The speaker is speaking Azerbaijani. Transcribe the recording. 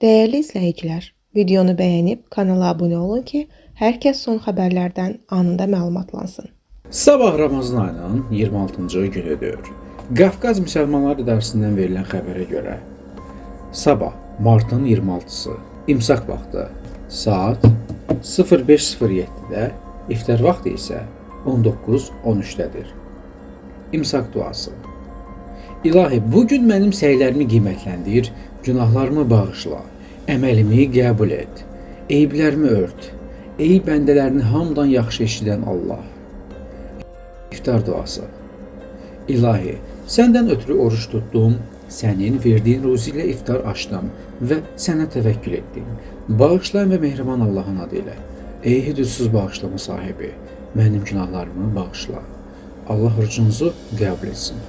Değerli izləyicilər, videonu bəyənib kanala abunə olun ki, hər kəs son xəbərlərdən anında məlumatlansın. Sabah Ramazan ayının 26-cı günüdür. Qafqaz Müsəlmanları İdarəsindən verilən xəbərə görə sabah martın 26-sı imsak vaxtı saat 05:07-də, iftar vaxtı isə 19:13-dədir. İmsak duası. İlahi, bugün mənim səylərimi qiymətləndir, günahlarımı bağışla, əməlimi qəbul et, eyblərimi ört, ey bəndələrini hamıdan yaxşı eşidən Allah. İftar duası. İlahi, səndən ötürü oruç tutdum, sənin verdiyin ruzi ilə iftar açdım və sənə təvəkkül etdim. Bağışlayan və mehriban Allahın adı ilə. Ey hüdudsuz bağışlama sahibi, mənim günahlarımı bağışla. Allah orucunuzu qəbul etsin.